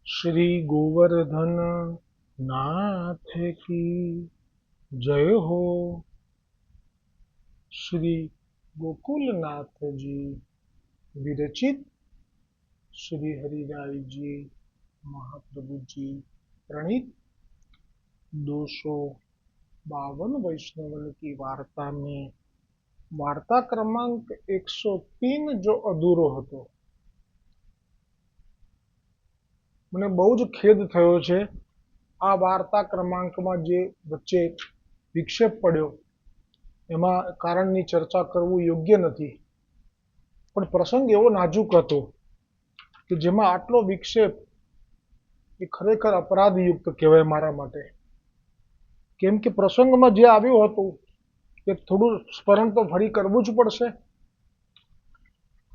श्री गोवर्धन नाथ की जय हो। श्री गोकुलनाथ जी विरचित श्री हरिराय जी महाप्रभु जी प्रणीत 252 वैष्णवन की वार्ता में वार्ता क्रमांक 103 जो अधूरो હતો। મને બહુ જ ખેદ થયો છે આ વાર્તા ક્રમાંકમાં જે વચ્ચે વિક્ષેપ પડ્યો એમાં કારણની ચર્ચા કરવું યોગ્ય નથી, પણ પ્રસંગ એવો નાજુક હતો કે જેમાં આટલો વિક્ષેપ એ ખરેખર અપરાધયુક્ત કહેવાય મારા માટે. કેમ કે પ્રસંગમાં જે આવ્યું હતું એ થોડું સ્મરણ તો ફરી કરવું જ પડશે.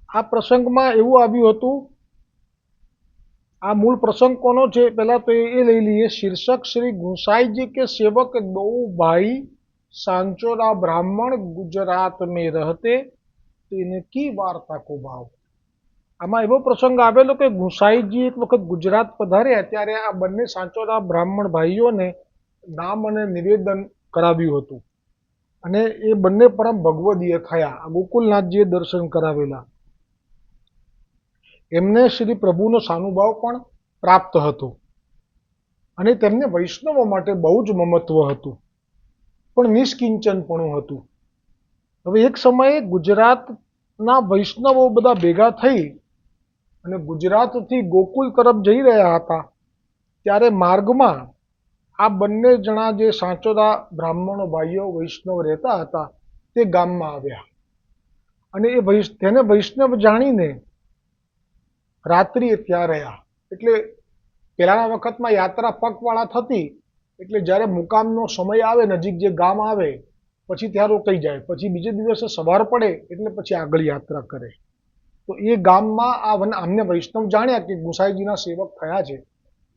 આ પ્રસંગમાં એવું આવ્યું હતું, આ मूल प्रसंग कोनो छे पहला तो ये लई लीए. शीर्षक श्री गुसाई जी के सेवक दो भाई सांचोरा ब्राह्मण गुजरात में रहते तो इनकी वार्ता को भाव. आमा एवो प्रसंग आवेलो के गुसाईजी एक वखत गुजरात पधार्या त्यारे आ बंने सांचोरा ब्राह्मण भाईओने नाम अने निवेदन कराव्युं हतुं अने ए बंने परम भगवदीय थया. गोकुलनाथजीए दर्शन करावेला. एमने श्री प्रभुनो सानुभाव पण प्राप्त हतो अने तेमने वैष्णवो माटे बहु ज ममत्व हतुं, पण निष्किंचनपणुं हतुं. हवे एक समये गुजरातना वैष्णवो बधा भेगा थई अने गुजरातथी गोकुल तरफ जई रह्या हता त्यारे मार्गमां आ बंने जणा जे सांचोरा ब्राह्मणो भाईओ वैष्णव रहता हता ते गाममां आव्या अने तेने वैष्णव जाणीने रात्रिए त्यां रह्या. एटले पहेलाना वखतमां यात्रा पगवाळा थती एटले ज्यारे मुकामनो समय आवे नजीक जे गाम आवे पछी त्यां रोकाई जाय, पछी बीजे दिवसे सवार पड़े एटले पछी आगळ यात्रा करे. तो ए गाममां आमने वैष्णव जाण्या के गुसाईजीना सेवक थया छे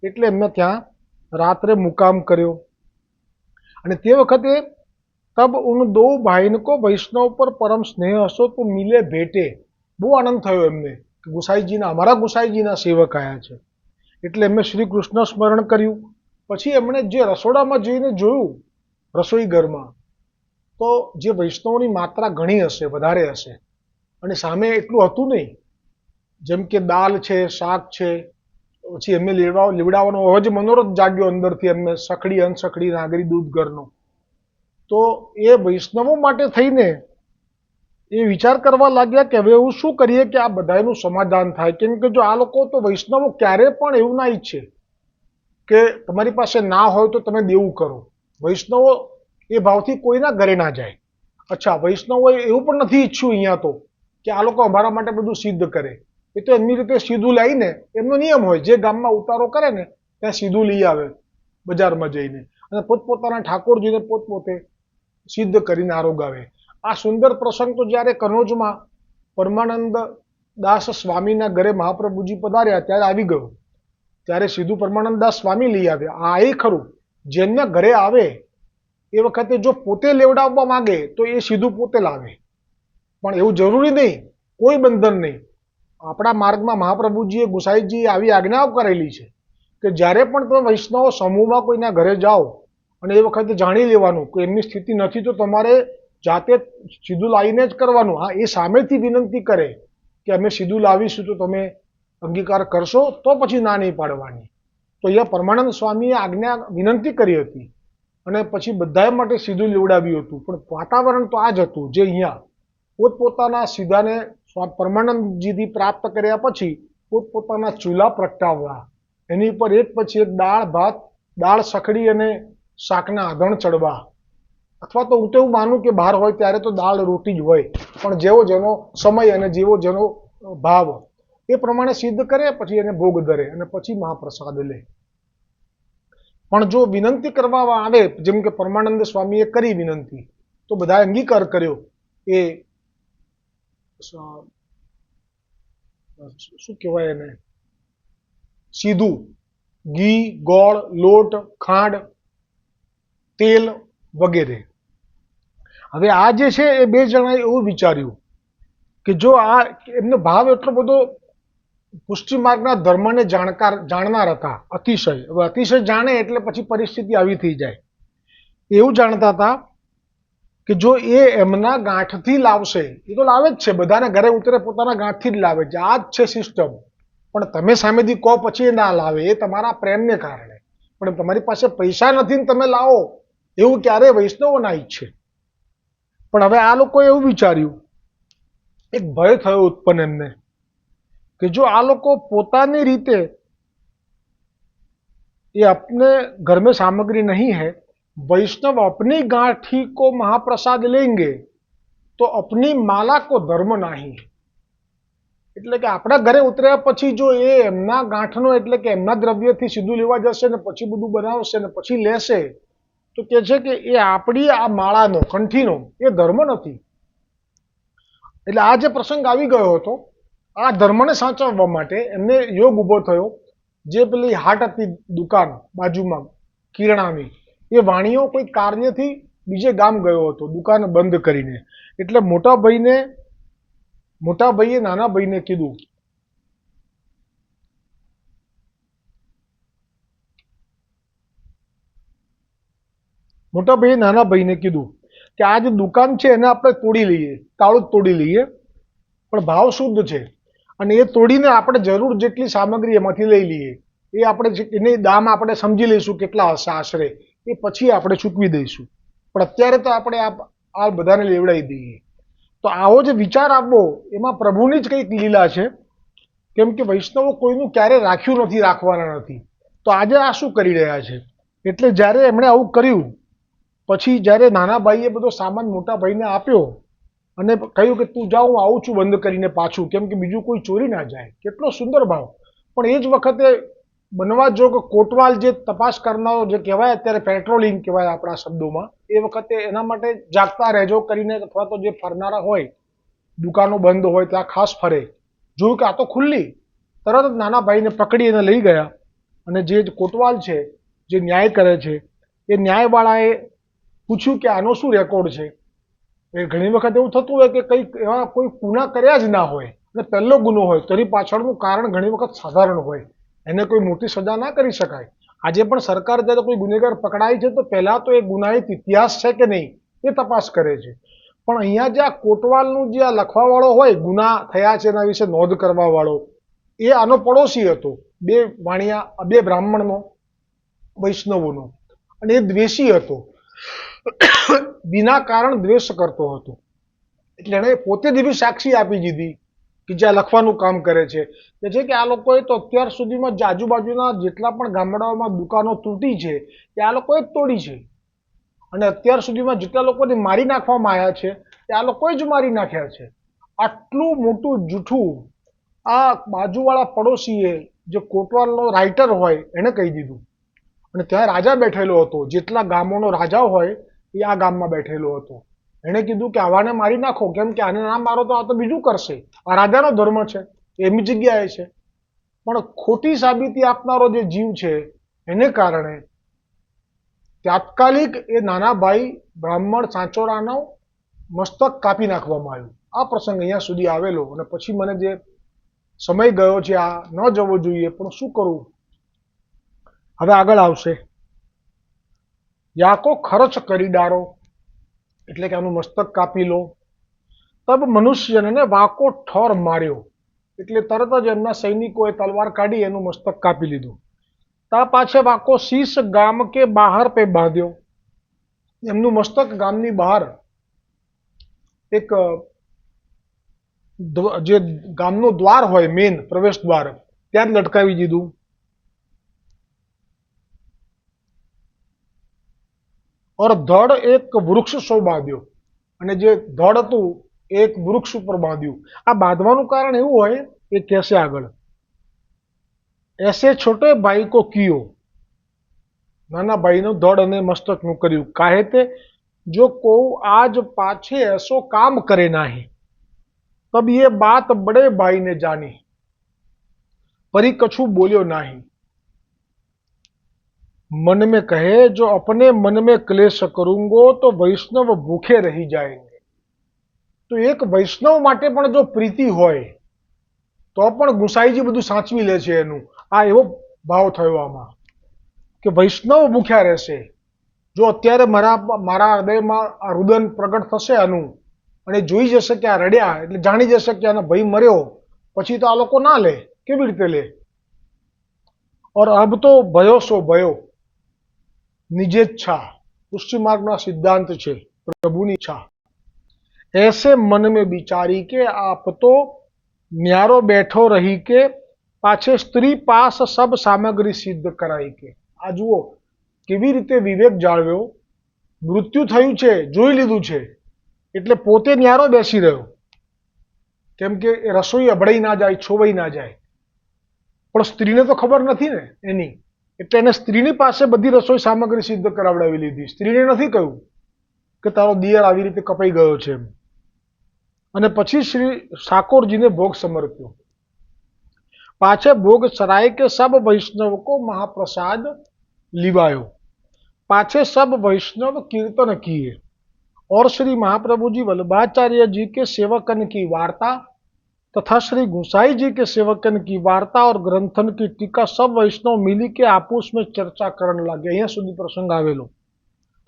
एटले एमणे त्यां रात्रे मुकाम कर्यो. अने ते वखते तब उन दो भाईन को वैष्णव पर परम स्नेह हसो तो मिले भेटे. बहु आनंद थयो एमने, गुसाईजीना अमारा गुसाईजीना सेवक आया छे एटले एमणे श्री कृष्ण स्मरण कर्युं. पछी एमणे जे रसोडामां जईने जोयुं रसोई घरमां तो जे वैष्णवनी मात्रा घणी हशे, वधारे हशे अने सामे एटલું હતું नहीं. जेम के दाल छे, शाक छे, पछी एमने લીવડાવવાનો अवज मनोरथ जाग्यो अंदरथी एमने सखड़ी अनसखड़ी नागरी दूध घरनो. तो ए वैष्णवो माटे थईने એ વિચાર કરવા લાગ્યા કે હવે એવું શું કરીએ કે આ બધાનું સમાધાન થાય. કેમ કે જો આ લોકો તો વૈષ્ણવો ક્યારે પણ એવું ના ઈચ્છે કે તમારી પાસે ના હોય તો તમે દેવું કરો. વૈષ્ણવો એ ભાવથી કોઈના ઘરે ના જાય. અચ્છા, વૈષ્ણવો એવું પણ નથી ઈચ્છ્યું અહીંયા તો કે આ લોકો અમારા માટે બધું સિદ્ધ કરે. એ તો એમની રીતે સીધું લાવીને એમનો નિયમ હોય જે ગામમાં ઉતારો કરે ને ત્યાં સીધું લઈ આવે બજારમાં જઈને અને પોતપોતાના ઠાકોરજીને પોતપોતે સિદ્ધ કરીને આરોગાવે. आ सुंदर प्रसंग तो ज्यारे कनोज में परमानंद दास स्वामी ना घरे महाप्रभुजी पधार्या त्यारे आवी गयो. त्यारे सीधु परमानंद दास स्वामी लई आव्या. आ ए खरुं जेमना घरे आवे ए वखते जो पोते लेवडाववा मांगे तो ए सीधु पोते लावे, पण एवुं जरूरी नहीं, कोई बंधन नहीं. आपणा मार्गमां महाप्रभुजीए गुसाईजीए आवी आज्ञाओ करेली छे के ज्यारे पण तमे वैष्णव समूहमां कोईना घरे जाओ अने ए वखते जाणी लेवानुं के एमनी स्थिति नथी तो तमारे जाते सीधुं लावीने ज करवानुं. हाँ, ए सामेथी विनंती करे कि अमे सीधुं लावीशुं तो तमे अंगीकार करशो तो पछी ना नहीं पाडवानी. तो अहींया परमानंद स्वामीए आज्ञा विनंती करी हती अने पछी बधाए माटे सीधुं लेवडाव्युं हतुं. पण वातावरण तो आ ज हतुं जे अहींया पोतपोताना सीधाने परमानंदजीथी प्राप्त कर्या पछी पोतपोताना चूला प्रगटाववा, एनी पर एक पछी एक दाळ भात, दाळ सखड़ी अने शाकना आधण चढ़वा. अथवा तो हूँ तो एवं मानु कि बहार होय त्यारे तो दाळ रोटी ज होय, पण जेवो जेनो समय अने जेवो जेनो भाव ए प्रमाणे सिद्ध करे पछी एने भोग धरे अने पछी महाप्रसाद ले. पण जो विनंती करवामां आवे जेम के परमानंद स्वामीए करी विनंती तो बधाए अंगीकार कर्यो. ए शुं कहेवाय एने सीधुं घी, गोळ, लोट, खांड, तेल वगैरह. हवे आ जे छे ए बे जणाए एवुं विचार्युं कि जो आ एमनो भाव एटलो बधो પુષ્ટિ માર્ગના ધર્મને જાણનાર હતા અતિશય. હવે અતિશય જાણે એટલે પછી પરિસ્થિતિ આવી થઈ જાય. એવું જાણતા હતા કે જો એ એમના ગાંઠથી લાવશે, એ તો લાવે જ છે, બધાના ઘરે ઉતરે પોતાના ગાંઠથી જ લાવે છે, આ જ છે સિસ્ટમ. પણ તમે સામેથી કહો પછી એ ના લાવે, એ તમારા પ્રેમને કારણે. પણ તમારી પાસે પૈસા નથી ને તમે લાવો, એવું ક્યારેય વૈષ્ણવો ના ઈચ્છે. પણ હવે આ લોકોએ એવું વિચાર્યું, એક ભય થયો ઉત્પન્ન એમને कि जो आ लोग पोतानी रीते ये अपने घर में सामग्री नहीं है, वैष्णव अपनी गांठी को महाप्रसाद लेंगे तो अपनी माला को धर्म नहीं. એટલે કે આપણા ઘરે ઉતર્યા પછી જો એ એમના ગાંઠનો એટલે કે એમના દ્રવ્યથી સીધું લેવા જશે ને પછી બધું બનાવશે ને પછી લેશે તો કે છે કે એ આપણી આ માળાનો કંઠીનો એ ધર્મ નથી. એટલે આ જે પ્રસંગ આવી ગયો હતો, આ ધર્મને સાચવવા માટે એમને યોગ ઊભો થયો. જે પેલી હાટ હતી દુકાન બાજુમાં કિરણાની, એ વાણીઓ કોઈ કાર્યથી બીજે ગામ ગયો હતો દુકાન બંધ કરીને. એટલે મોટા ભાઈએ નાના ભાઈને કીધું, કે આ જે દુકાન છે એને આપણે તોડી લઈએ, તાળું જ તોડી લઈએ, પણ ભાવ શુદ્ધ છે અને એ તોડીને આપણે જરૂર જેટલી સામગ્રી એમાંથી લઈ લઈએ. એ આપણે એની દામ આપણે સમજી લઈશું કેટલા હશે આશરે, એ પછી આપણે ચૂકવી દઈશું. પણ અત્યારે તો આપણે આ બધાને લેવડાવી દઈએ. તો આવો જે વિચાર આપવો એમાં પ્રભુની જ કંઈક લીલા છે. કેમ કે વૈષ્ણવો કોઈનું ક્યારે રાખ્યું નથી, રાખવાના નથી. તો આજે આ શું કરી રહ્યા છે? એટલે જ્યારે એમણે આવું કર્યું પછી જ્યારે નાના ભાઈએ બધો સામાન મોટા ભાઈને આપ્યો અને કહ્યું કે તું જા, હું આવું છું બંધ કરીને પાછું, કેમ કે બીજું કોઈ ચોરી ના જાય. કેટલો સુંદર ભાવ. પણ એ જ વખતે બનવા જોગ કોટવાલ જે તપાસ કરનારો જે કહેવાય અત્યારે પેટ્રોલિંગ કહેવાય આપણા શબ્દોમાં, એ વખતે એના માટે જાગતા રહેજો કરીને અથવા તો જે ફરનારા હોય દુકાનો બંધ હોય ત્યાં ખાસ ફરે, જોયું કે આ તો ખુલ્લી, તરત જ નાના ભાઈને પકડી એને લઈ ગયા. અને જે કોટવાલ છે જે ન્યાય કરે છે એ ન્યાયવાળાએ પૂછ્યું કે આનો શું રેકોર્ડ છે. એ ઘણી વખત એવું થતું હોય કે કંઈક એવા કોઈ ગુના કર્યા જ ના હોય અને પહેલો ગુનો હોય તો એની પાછળનું કારણ ઘણી વખત સાધારણ હોય, એને કોઈ મોટી સજા ના કરી શકાય. આજે પણ સરકાર જ્યારે કોઈ ગુનેગાર પકડાય છે તો પહેલા તો એ ગુનાહિત ઇતિહાસ છે કે નહીં એ તપાસ કરે છે. પણ અહીંયા જે આ કોટવાલનું જે આ લખવાવાળો હોય, ગુના થયા છે એના વિશે નોંધ કરવા વાળો, એ આનો પડોશી હતો, બે બ્રાહ્મણનો, વૈષ્ણવોનો, અને એ દ્વેષી હતો, વિના કારણ દ્વેષ કરતો હતો. એટલે એણે પોતે જ એવી સાક્ષી આપી દીધી કે જે લખવાનું કામ કરે છે કે આ લોકોએ તો અત્યાર સુધીમાં જે આજુબાજુના જેટલા પણ ગામડાઓમાં દુકાનો તૂટી છે એ આ લોકોએ જ તોડી છે. અને અત્યાર સુધીમાં જેટલા લોકોને મારી નાખવામાં આવ્યા છે એ આ લોકોએ જ મારી નાખ્યા છે. આટલું મોટું જૂઠું આ બાજુવાળા પડોશીએ, જે કોટવાલનો રાઇટર હોય, એણે કહી દીધું. અને ત્યાં રાજા બેઠેલો હતો, જેટલા ગામોનો રાજા હોય એ આ ગામમાં બેઠેલો હતો. એણે કીધું કે આવાને મારી નાખો, કેમ કે આને ના મારો તો આ તો બીજું કરશે, આ રાજાનો ધર્મ છે, એમની જગ્યાએ છે. પણ ખોટી સાબિતી આપનારો જે જીવ છે એને કારણે તાત્કાલિક એ નાના ભાઈ બ્રાહ્મણ સાંચોરાનો મસ્તક કાપી નાખવામાં આવ્યું. આ પ્રસંગ અહીંયા સુધી આવેલો અને પછી મને જે સમય ગયો છે આ ન જવો જોઈએ, પણ શું કરું. હવે આગળ આવશે, યાકો ખર્ચ કરી ડારો, એટલે કે આનું મસ્તક કાપી લો. તબ મનુષ્યને વાકો ઠોર માર્યો, એટલે તરત જ એમના સૈનિકોએ તલવાર કાઢી એનું મસ્તક કાપી લીધું. તા પાછે વાકો શીશ ગામ કે બહાર પે બાંધ્યો, એમનું મસ્તક ગામની બહાર એક જે ગામનો દ્વાર હોય, મેન પ્રવેશ દ્વાર, ત્યાં જ લટકાવી દીધું. और ધડ એક વૃક્ષ સો બાંધ્યો, અને જે ધડ હતું એ એક વૃક્ષ ઉપર બાંધ્યું. આ બાંધવાનું કારણ એવું હોય એ કહેશે આગળ. એસે છોટે ભાઈ કો કિયો, નાના ભાઈનું ધડ અને મસ્તકનું કર્યું. કાહે તે જો કો આજ પાછે એસો કામ કરે નાહી, તબ ये बात बड़े भाई ने जानी, परी कछु बोल्यो नहीं. मन में कहे जो अपने मन में क्लेश करूंगो तो वैष्णव भूखे रही जाएंगे. તો એક વૈષ્ણવ માટે પણ જો પ્રીતિ હોય તો પણ ગુસાઈજી બધું સાચવી લે છે એનું. આ એવો ભાવ થયો આમાં કે વૈષ્ણવ ભૂખ્યા રહેશે. જો અત્યારે મારા હૃદયમાં આ રુદન પ્રગટ થશે આનું, અને જોઈ જશે કે આ રડ્યા એટલે જાણી જશે કે આનો ભાઈ મર્યો, પછી તો આ લોકો ના લે. કેવી રીતે લે? और अब तो भयो सो भयो, निजेच्छा पुष्टि मार्गना सिद्धांत છે, પ્રભુની ઈચ્છા. ऐसे मन में विचारी के आप तो न्यारो बैठो रही के, पाछे स्त्री पास सब सामग्री सिद्ध कराई के. આ જુઓ કેવી રીતે વિવેક જાળવ્યો. મૃત્યુ થયું છે, જોઈ લીધું છે, એટલે પોતે ન્યારો બેસી રહ્યો, કેમ કે રસોઈ અભડાઈ ના જાય, છોવાઈ ના જાય. પણ સ્ત્રીને તો ખબર નથી ને એની, એટલે એને સ્ત્રીની પાસે બધી રસોઈ સામગ્રી સિદ્ધ કરાવડાવી લીધી. સ્ત્રીને નથી કહ્યું કે તારો દિયર આવી રીતે કપાઈ ગયો છે એમ. અને પછી શ્રી ઠાકોરજીને ભોગ સમર્પ્યો. પાછે ભોગ સરાય કે સબ વૈષ્ણવ કો महाप्रसाद लिवायो. पाछे सब वैष्णव कीर्तन किए और श्री महाप्रभु जी वल्लभाचार्य जी के सेवकन की वार्ता तथा श्री गुसाई जी के सेवकन की वार्ता और ग्रंथन की टीका सब वैष्णव मिली के आपस में चर्चा करने लगे. अहियां सुधी प्रसंग आवेलो.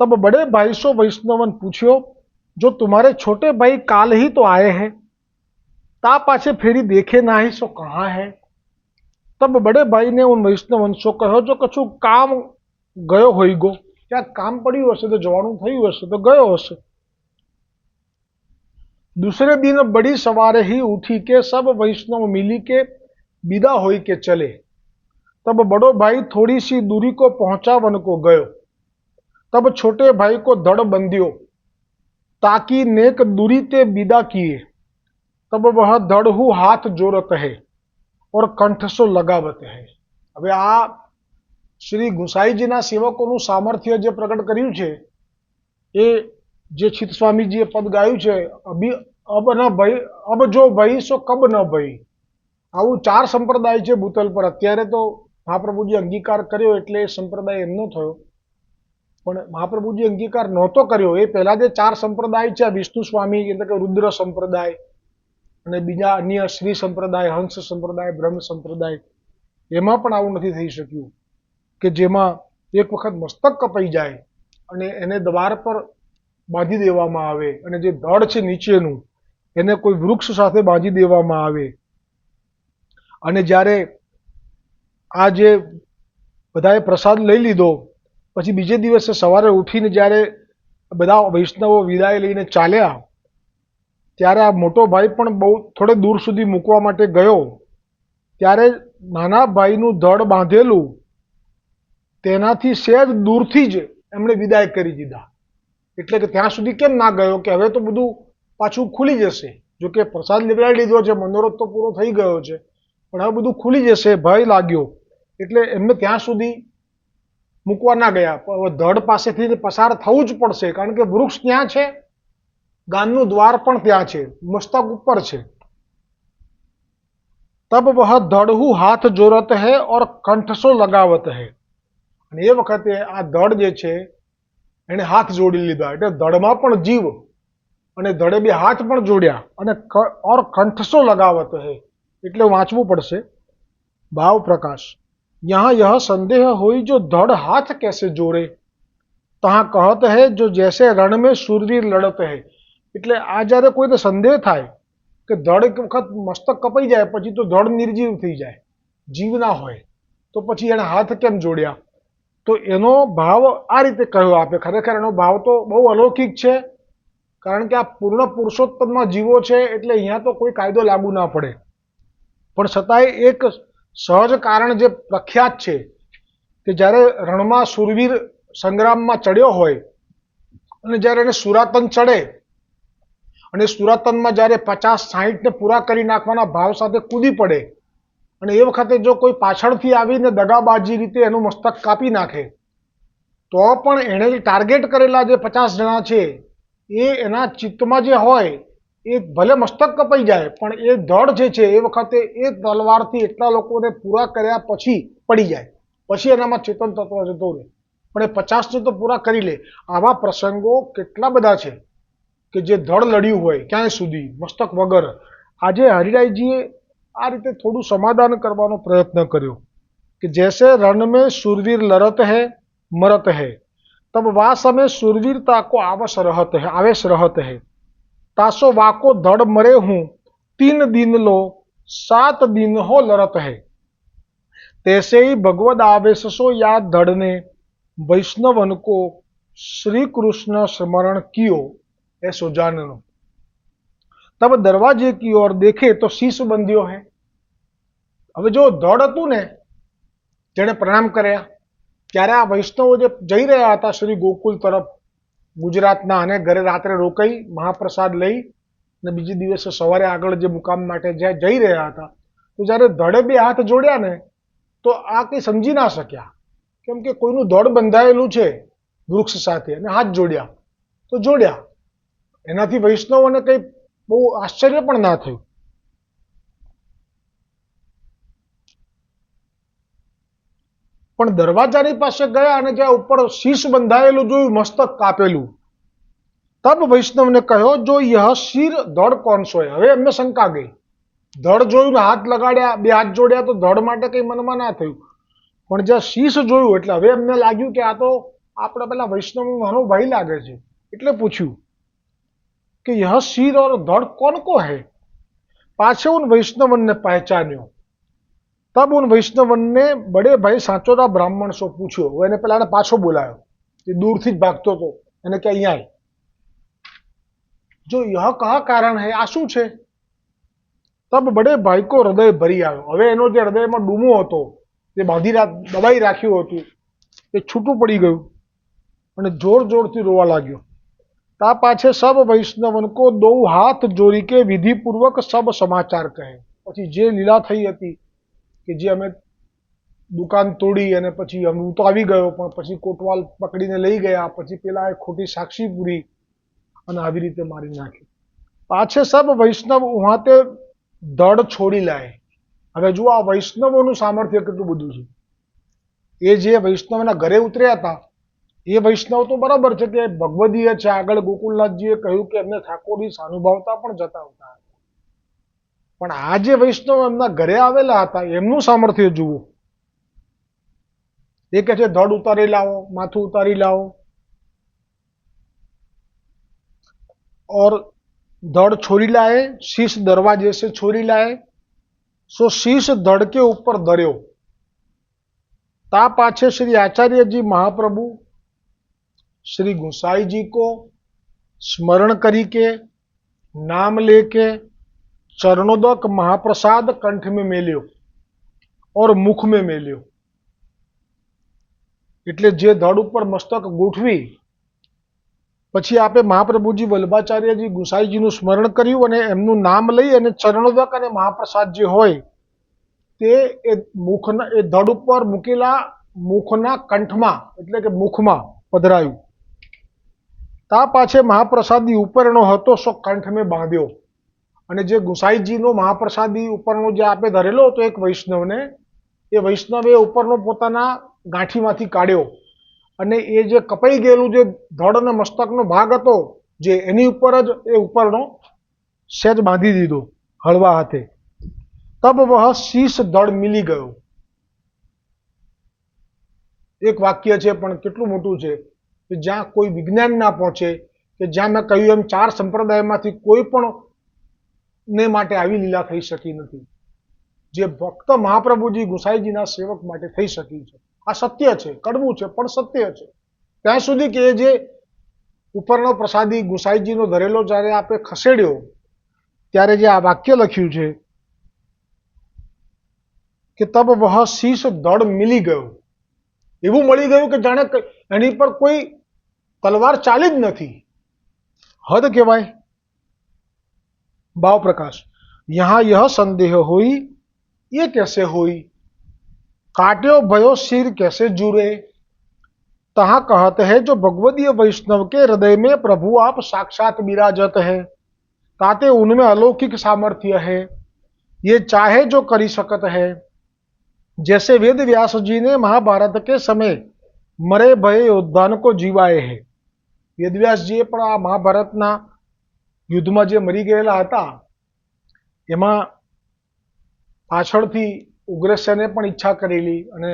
तब बड़े भाई सो वैष्णवन पूछ्यो, जो तुम्हारे छोटे भाई काल ही तो आए हैं, ता पाछे फेरी देखे ना ही सो कहाँ है? तब बड़े भाई ने उन वैष्णवन सो कहो, जो कछु काम गयो होईगो, क्या काम पड़્યું હશે તો જવાનું થયું હશે તો ગયો હશે. दूसरे दिन बड़ी सवारे ही उठी के सब वैष्णव मिली के विदा होई के चले. तब बड़ो भाई थोड़ी सी दूरी को पहुंचा वन को गयो. तब छोटे भाई को धड़ बंधियो, ताकि नेक दूरी ते विदा किए. तब वह धड़हु हाथ जोड़त है और कंठसो लगावत है. હવે આ શ્રી ગુસાઈજીના સેવકોનું સામર્થ્ય જે પ્રગટ કર્યું છે, એ જે ચિત્ત સ્વામીજીએ પદ ગાયું છે, અબ ન ભઈ, અબ જો ભઈ સો કબ ન ભઈ. આવું 4 સંપ્રદાય છે ભૂતલ પર. અત્યારે તો મહાપ્રભુજી અંગીકાર કર્યો એટલે એ સંપ્રદાય એમનો થયો, પણ મહાપ્રભુજી અંગીકાર નહોતો કર્યો એ પહેલા જે 4 સંપ્રદાય છે, વિષ્ણુ સ્વામી એટલે કે રુદ્ર સંપ્રદાય, અને બીજા અન્ય શ્રી સંપ્રદાય, હંસ સંપ્રદાય, બ્રહ્મ સંપ્રદાય, એમાં પણ આવું નથી થઈ શક્યું કે જેમાં એક વખત મસ્તક કપાઈ જાય અને એને દ્વાર પર બાંધી દેવામાં આવે, અને જે ધડ છે નીચેનું એને કોઈ વૃક્ષ સાથે બાંધી દેવામાં આવે. અને જ્યારે આ જે બધાએ પ્રસાદ લઈ લીધો, પછી બીજે દિવસે સવારે ઉઠીને જ્યારે બધા વૈષ્ણવો વિદાય લઈને ચાલ્યા, ત્યારે આ મોટો ભાઈ પણ બહુ થોડે દૂર સુધી મૂકવા માટે ગયો. ત્યારે નાના ભાઈનું ધડ બાંધેલું તેનાથી સહેજ દૂરથી જ એમણે વિદાય કરી દીધા. એટલે કે ત્યાં સુધી કેમ ના ગયો કે હવે તો બધું પાછું ખુલી જશે. જો કે પ્રસાદ લેવડાવી લીધો છે, મનોરથ તો પૂરો થઈ ગયો છે, પણ હવે બધું ખુલી જશે, ભય લાગ્યો, એટલે એમને ત્યાં સુધી મૂકવા ના ગયા. હવે ધડ પાસેથી પસાર થવું જ પડશે, કારણ કે વૃક્ષ ત્યાં છે, ગામનું દ્વાર પણ ત્યાં છે, મસ્તક ઉપર છે. તબ વહ ધડહુ હાથ જોરત હૈ ઓર કંઠસો લગાવત હૈ. અને એ વખતે આ ધડ જે છે એને હાથ જોડી લીધા, એટલે ધડમાં પણ જીવ, અને ધડે બે હાથ પણ જોડ્યા, અને ઓર કંઠસો લગાવત હૈ એટલે વાંચવું પડશે. ભાવ પ્રકાશ. यहाँ यह संदेह हुई, जो धड़ हाथ कैसे जोड़े, तहाँ कहत है जो जैसे रण में शूरवीर लड़त है. એટલે આ જ્યારે કોઈને સંદેહ થાય કે ધડ એક વખત મસ્તક કપાઈ જાય પછી તો ધડ નિર્જીવ થઈ જાય, જીવ ના હોય, તો પછી એને હાથ કેમ જોડ્યા? તો એનો ભાવ આ રીતે કહ્યો આપે. ખરેખર એનો ભાવ તો બહુ અલૌકિક છે, કારણ કે આ પૂર્ણ પુરુષોત્તમમાં જીવો છે, એટલે અહીંયા તો કોઈ કાયદો લાગુ ના પડે. પણ છતાંય એક સહજ કારણ જે પ્રખ્યાત છે કે જ્યારે રણમાં શૂરવીર સંગ્રામમાં ચડ્યો હોય અને જ્યારે એને સુરાતન ચડે, અને સુરાતનમાં જ્યારે 50-60 ને પૂરા કરી નાખવાના ભાવ સાથે કૂદી પડે, અને એ વખતે જો કોઈ પાછળથી આવીને દગાબાજી રીતે એનું મસ્તક કાપી નાખે, તો પણ એણે જે ટાર્ગેટ કરેલા જે 50 જણા છે એ એના ચિત્તમાં જે હોય એ ભલે મસ્તક કપાઈ જાય, પણ એ ધડ જે છે એ વખતે એ તલવારથી એટલા લોકોને પૂરા કર્યા પછી પડી જાય, પછી એનામાં ચેતન તત્વ જતો રહે, પણ એ 50 તો પૂરા કરી લે. આવા પ્રસંગો કેટલા બધા છે કે જે ધડ લડ્યું હોય ક્યાંય સુધી મસ્તક વગર. આજે હરિરાયજીએ આ રીતે થોડું સમાધાન કરવાનો પ્રયત્ન કર્યો कि जैसे रण में शूरवीर लड़त है मरत है, तब वा समय शूरवीरता को आवेश रहत है। तासो वाको धड़ मरे हूँ 3 दिन लो 7 दिन हो लड़त है। तैसे ही भगवद आवेश सो या धड़ ने वैष्णवन को श्री कृष्ण स्मरण कियो ऐसो जाननो। तब दरवाजे की ओर देखे तो शीश बंध्यो है। હવે જો ધડ હતું ને જેણે પ્રણામ કર્યા ત્યારે આ વૈષ્ણવો જે જઈ રહ્યા હતા શ્રી ગોકુલ તરફ ગુજરાતના, અને ઘરે રાત્રે રોકાઈ મહાપ્રસાદ લઈ અને બીજે દિવસે સવારે આગળ જે મુકામ માટે જ્યાં જઈ રહ્યા હતા, તો જ્યારે ધડે બે હાથ જોડ્યા ને તો આ કંઈ સમજી ના શક્યા, કેમ કે કોઈનું ધડ બંધાયેલું છે વૃક્ષ સાથે અને હાથ જોડ્યા તો જોડ્યા, એનાથી વૈષ્ણવોને કંઈ બહુ આશ્ચર્ય પણ ના થયું. પણ દરવાજાની પાસે ગયા અને જ્યાં ઉપર શીશ બંધાયેલું જોયું, મસ્તક કાપેલું, તબ વૈષ્ણવને કહ્યો જો યહ શિર ધડ કોણ સોય. હવે એમને શંકા ગઈ, ધડ જોયું ને હાથ લગાડ્યા, બે હાથ જોડ્યા તો ધડ માટે કઈ મનમાં ના થયું, પણ જ્યાં શીશ જોયું એટલે હવે એમને લાગ્યું કે આ તો આપણે પેલા વૈષ્ણવનો નાનો ભાઈ લાગે છે. એટલે પૂછ્યું कि यह शीर और धड़ कौन को है. पाछे उन वैष्णवन ने पहचान्यो. तब उन वैष्णवन ने बड़े भाई सांचोदा ब्राह्मण सो पूछ्यो. वो એને પેલા પાછો બોલાયો, એ દૂરથી જ ભાગતો હતો, એને કે અહીંયા આય. जो यह कहा कारण है, आ શું છે. तब बड़े भाई को हृदय भरी આવ્યો. હવે એનો જે હૃદયમાં ડૂમો હતો તે દબાઈ રાખ્યું હતું એ છૂટું પડી ગયું અને જોર જોરથી રોવા લાગ્યો. ता पाछे सब वैष्णवन को दो हाथ जोड़ी के विधि पूर्वक सब समाचार कहे. પછી જે લીલા થઈ હતી કે જે અમે દુકાન તોડી અને પછી હું તો આવી ગયો, પણ પછી કોટવાલ પકડીને લઈ ગયા, પછી પેલા ખોટી સાક્ષી પૂરી અને આવી રીતે મારી નાખી. પાછે સબ વૈષ્ણવ ઉહાતે ધડ છોડી લાય. હવે જુઓ આ વૈષ્ણવોનું સામર્થ્ય કેટલું બધું છે. એ જે વૈષ્ણવના ઘરે ઉતર્યા હતા એ વૈષ્ણવ તો બરાબર છે કે ભગવદીય છે, આગળ ગોકુલનાથજીએ કહ્યું કે એમને ઠાકોરજી સાનુભાવતા પણ જતાવતા હતા, પણ આ જે વૈષ્ણવ એમના ઘરે આવેલા હતા એમનું સામર્થ્ય જુઓ. એ કહે છે ધડ ઉતારી લાવો, માથું ઉતારી લાવો, और धड़ छोड़ी लाए, शीश दरवाजे से छोड़ी लाए, सो शीश धड़ के ऊपर धर्यो. ता पाछे श्री आचार्य जी महाप्रभु श्री गुसाई जी को स्मरण करी के नाम लेके चरणोदक महाप्रसाद कंठ में मेल्यो और मुख में मेल्यो. એટલે જે ધડ ઉપર મસ્તક ગોઠવી પછી આપે મહાપ્રભુજી વલ્લભાચાર્યજી ગુસાઈજીનું સ્મરણ કર્યું અને એમનું નામ લઈ અને ચરણોદક અને મહાપ્રસાદ જે હોય તે એ મુખના એ ધડ ઉપર મૂકેલા મુખના કંઠમાં એટલે કે મુખમાં પધરાયું. તા પાછે મહાપ્રસાદી ઉપરનો હતો સો કંઠ મેં બાંધ્યો. અને જે ગુસાઈજીનો મહાપ્રસાદી ઉપરનો જે આપે ધરેલો હતો એક વૈષ્ણવને, એ વૈષ્ણવે ઉપરનો પોતાના ગાંઠીમાંથી કાઢ્યો અને એ જે કપાઈ ગયેલું જે ધડ અને મસ્તકનો ભાગ હતો જે એની ઉપર જ એ ઉપરનો સહેજ બાંધી દીધો હળવા હાથે. તબ વહ શીશ ધડ મિલી ગયો. એક વાક્ય છે પણ કેટલું મોટું છે કે જ્યાં કોઈ વિજ્ઞાન ના પહોંચે, કે જ્યાં મેં કહ્યું એમ 4 સંપ્રદાયમાંથી કોઈ પણ ને માટે આવી લીલા થઈ શકી નથી, જે ભક્ત મહાપ્રભુજી ગુસાઈજીના સેવક માટે થઈ શકી છે. આ સત્ય છે, કડવું છે પણ સત્ય છે. ત્યાં સુધી કે જે ઉપરનો પ્રસાદી ગુસાઈજીનો ધરેલો જ્યારે આપે ખસેડ્યો ત્યારે જે આ વાક્ય લખ્યું છે કે તબ વહ શીશ ધડ મિલી ગયો. એવું મળી ગયું કે જાણે એની પર કોઈ તલવાર ચાલી જ નથી. હદ કહેવાય. भाव प्रकाश यहाँ यह संदेह हुई ये कैसे हुई, काट्यो भयो सिर कैसे जुरे. तहाँ कहते हैं जो भगवदीय वैष्णव के हृदय में प्रभु आप साक्षात विराजत है, ताते उनमें अलौकिक सामर्थ्य है, ये चाहे जो करी सकत है. जैसे वेद व्यास जी ने महाभारत के समय मरे भय योद्धान को जीवाए है. वेद व्यास जी पण आ महाभारतना યુદ્ધમાં જે મરી ગયેલા હતા એમાં પાછળથી ઉગ્રસેને પણ ઈચ્છા કરેલી અને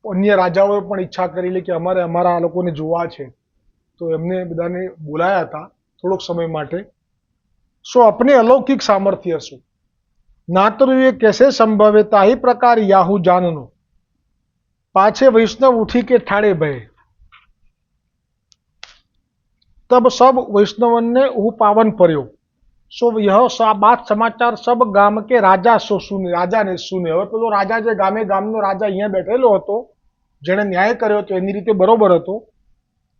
અન્ય રાજાઓએ પણ ઈચ્છા કરેલી કે અમારે અમારા આ લોકોને જોવા છે, તો એમને બધાને બોલાયા હતા થોડોક સમય માટે. સો अपने अलौकिक सामर्थ्य सु नातरु ये कैसे संभव है, ताही प्रकार याहू जाननो पाछे वैष्णव उठी के ठाड़े भय, तब सब वैष्णवन ने ऊ पावन पर्यो. सो यह बात समाचार सब गाम के राजा सो सुने, राजा ने सुने. હવે પેલો રાજા જે ગામે ગામનો રાજા અહીંયા બેઠેલો હતો, જેણે ન્યાય કર્યો હતો એની રીતે બરોબર હતો,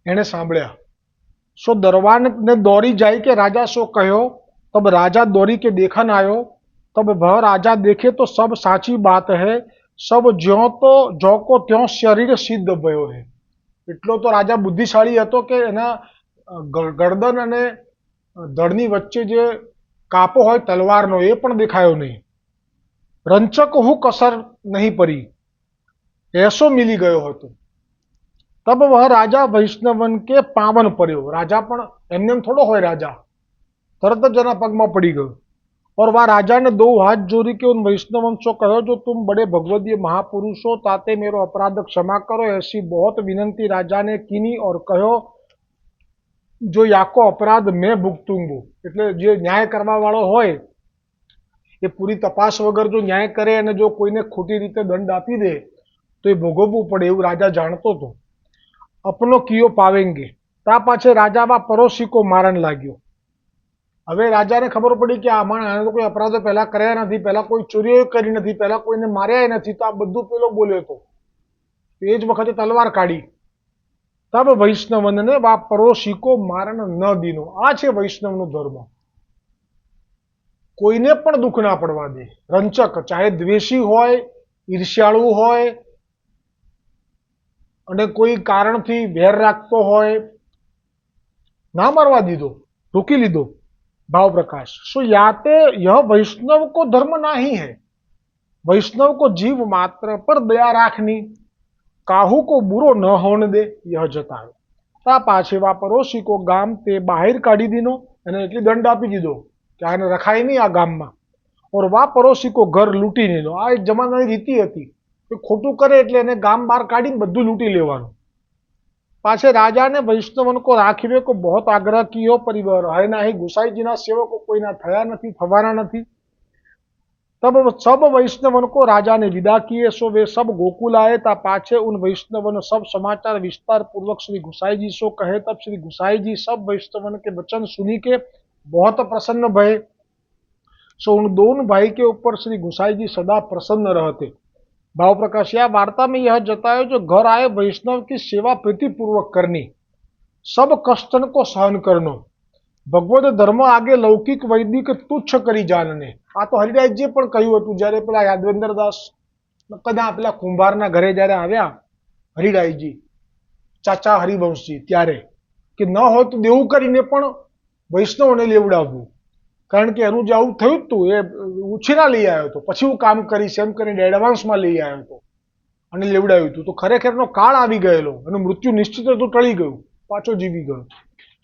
એણે સાંભળ્યા. सो दरबान ने दौड़ी जाई के राजा सो कहो, तब राजा दौड़ी के देखन आयो, तब वह राजा देखे तो सब साची बात है, सब ज्यो को त्यों शरीर सिद्ध भयो है. એટલો તો રાજા બુદ્ધિશાળી હતો કે એના ગરદન અને ધડની વચ્ચે જે કાપો હોય તલવારનો એ પણ દેખાયો નહીં. રંચક હું કસર નહીં પડી, એસો મિલી ગયો હતો. तब वह राजा वैष्णवन के पावन पर्यो. राजा पण एमने थोड़ो होय, राजा तरत ज एना पगमां पड़ी गयो. और वह राजा ने दो हाथ जोड़ी के उन वैष्णवन से कहो, जो तुम बड़े भगवदीय महापुरुष हो, ताते मेरो अपराध क्षमा करो. ऐसी बहुत विनंती राजा ने कीनी और कहो, जो याको अपराध मैं भुगतूंगो. એટલે જે ન્યાય કરવા વાળો હોય એ પૂરી તપાસ વગર જો ન્યાય કરે અને જો કોઈને ખોટી રીતે દંડ આપી દે તો એ ભોગવવું પડે એવું રાજા જાણતો હતો. अपनो कियो पावेंगे. ता पाछे राजावा पड़ोसी को मारन लाग्यो. હવે રાજાને ખબર પડી કે આને તો કોઈ અપરાધો પહેલા કર્યા નથી, પહેલા કોઈ ચોરીઓ કરી નથી, પહેલા કોઈને માર્યા નથી, તો આ બધું પેલો બોલ્યો હતો. એ જ વખતે તલવાર કાઢી. તબ વૈષ્ણવને વા પड़ोसी को मारन न दीनो. આ છે વૈષ્ણવનો ધર્મ. કોઈને પણ દુઃખ ના પડવા દે. રંચક ચાહે દ્વેષી હોય, ઈર્ષ્યાળુ હોય અને કોઈ કારણથી વેર રાખતો હોય, ના મારવા દીધો, રોકી લીધો. भाव प्रकाश. सो याते यह वैष्णव को धर्म नहीं है, वैष्णव को जीव मात्र पर दया राखनी, काहू को बुरो न होने दे, यह जतायो. ता पाछे वा पड़ोसी को गाम ते बाहर काढ़ी दीनो, एने एटली दंड आपी दीधो कि आने रखाय नहीं आ गाम में. और वा पड़ोसी को घर लूटी नहीं लो. आ एक जमानानी रीति हती कि खोटू करे एटले एने गाम बहार काढ़ीने बधुं लूटी लेवानुं. पाछे राजा ने वैष्णवन को राखवे को बहुत आग्रह कियो, परिवार है नहीं. गुसाईजी ना सेवको कोईना थया नहीं, थवाना नहीं. तब सब वैष्णवन को राजा ने विदा किए. सो वे सब गोकुल आए. ता पाछे उन वैष्णवन सब समाचार विस्तार पूर्वक श्री गुसाईजी सो कहे. तब श्री गुसाईजी सब वैष्णवन के वचन सुनी के बहुत प्रसन्न भये. सो उन दोनों भाई के ऊपर श्री गुसाईजी सदा प्रसन्न रहते. भाव प्रकाश. या वार्ता में यह जतायो, जो घर आए वैष्णव की सेवा प्रीतिपूर्वक करनी, सब कष्टन को सहन करनो, भगवत धर्म आगे लौकिक वैदिक तुच्छ करी जानने. आ तो हरिदासजीए पण कह्युं हतुं ज्यारे पेला यादवेंद्रदास कदा पेला कुंभारना घरे ज्यारे आव्या हरिदासजी, चाचा हरिवंशजी, त्यारे कि न होय तो देवुं करीने पण वैष्णवने लेवडावવું. कारण કે એનું જે આવું થયું હતું એ ઉછીના લઈ આવ્યો હતો, પછી હું કામ કરીશ એમ કરીને એડવાન્સમાં લઈ આવ્યો હતો અને લેવડાવ્યું હતું. તો ખરેખરનો કાળ આવી ગયેલો અને મૃત્યુ નિશ્ચિત હતું, ટળી ગયું, પાછો જીવી ગયો.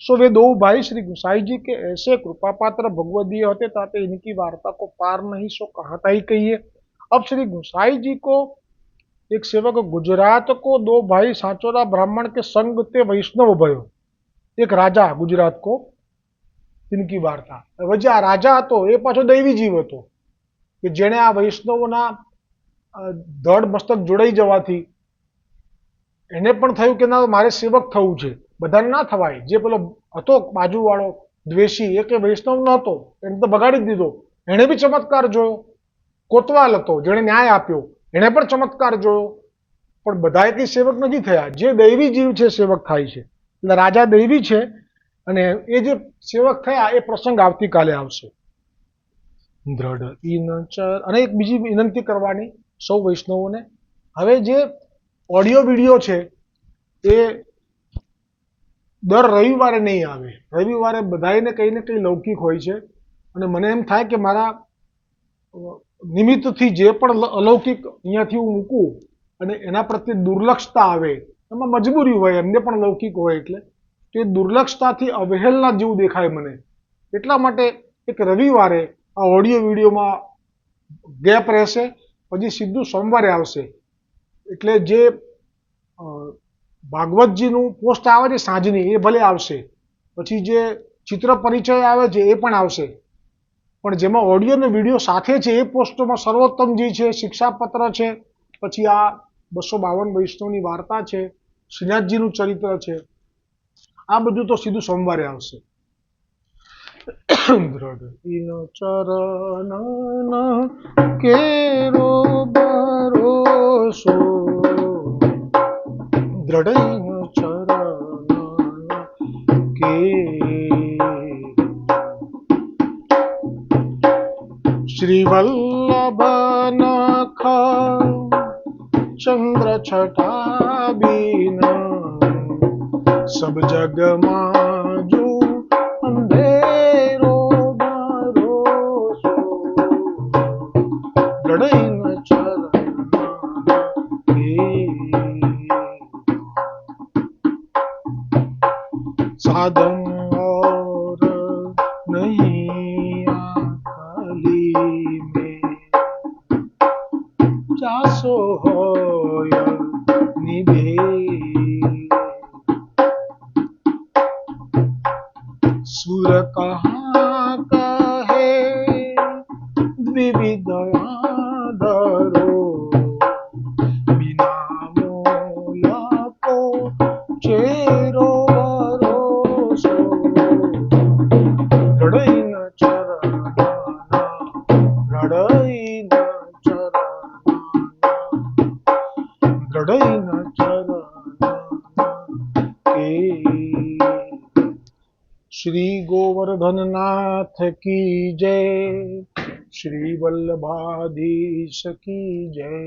सो वे दो भाई श्री गुसाई जी के ऐसे कृपा पात्र भगवदीय होते ताते इनकी वार्ता को पार नहीं, सो कहता ही कहिए. अब श्री गुसाई जी को एक सेवक गुजरात को दो भाई साचोरा ब्राह्मण के संग ते वैष्णव भयो. एक राजा गुजरात को इनकी वार्ता. હવે જે આ રાજા હતો એ પાછો દૈવી જીવ હતો કે જેણે આ વૈષ્ણવના ધડ મસ્તક જોડાઈ જવાથી એને પણ થયું કે ના મારે સેવક થવું છે. બધાને ના થવાય. જે પેલો હતો બાજુવાળો દ્વેષી એ કે વૈષ્ણવ નહોતો, એને તો બગાડી જ દીધો. એણે બી ચમત્કાર જોયો. કોતવાલ હતો જેણે ન્યાય આપ્યો, એણે પણ ચમત્કાર જોયો. પણ બધા એકલી સેવક નથી થયા. જે દૈવી જીવ છે સેવક થાય છે. એટલે રાજા દૈવી છે અને એ જે સેવક થયા એ પ્રસંગ આવતીકાલે આવશે. દ્રઢ ઈનચર. અને એક બીજી વિનંતી કરવાની સૌ વૈષ્ણવોને, હવે જે ઓડિયો વિડીયો છે એ દર રવિવારે નહીં આવે. રવિવારે બધાને કંઈ ને કંઈ લૌકિક હોય છે અને મને એમ થાય કે મારા નિમિત્તથી જે પણ અલૌકિક અહીંયાથી હું મૂકું અને એના પ્રત્યે દુર્લક્ષતા આવે, એમાં મજબૂરી હોય, એમને પણ લૌકિક હોય એટલે તે દુર્લક્ષતાથી અવહેલના જેવું દેખાય મને. એટલા માટે એક રવિવારે આ ઓડિયો વિડીયોમાં ગેપ રહેશે, પછી સીધું સોમવારે આવશે. એટલે જે ભાગવતજીનું પોસ્ટ આવે છે સાંજની એ ભલે આવશે, પછી જે ચિત્ર પરિચય આવે છે એ પણ આવશે, પણ જેમાં ઓડિયો અને વિડીયો સાથે છે એ પોસ્ટોમાં સર્વોત્તમજી છે, શિક્ષાપત્ર છે, પછી આ 252 વૈષ્ણવની વાર્તા છે, શ્રીનાથજીનું ચરિત્ર છે, આ બધું તો સીધું સોમવારે આવશે. દ્રઢ ચરણ કેરો ભરોસો, દ્રઢ ચરણ કે શ્રી વલ્લભ નખ ચંદ્ર છટા બીન સબ જગમાં જો અંધેરો ભરોસો, દ્રઢ ચરણ કે साधन और नहीं आखली में जासो होय निभे, सुर कहाँ कहे द्विविध आधरो, बिना मोल को चेरो श्री गोवर्धन नाथ की जय, श्री वल्लभाधीश की जय,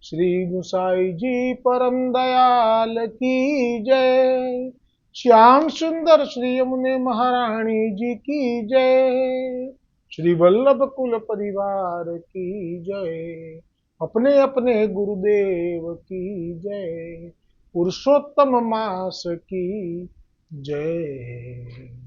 श्री गुसाई जी परम दयाल की जय, श्याम सुंदर श्री यमुने महारानी जी की जय, श्री वल्लभ कुल परिवार की जय, अपने अपने गुरुदेव की जय, पुरुषोत्तम मास की जय।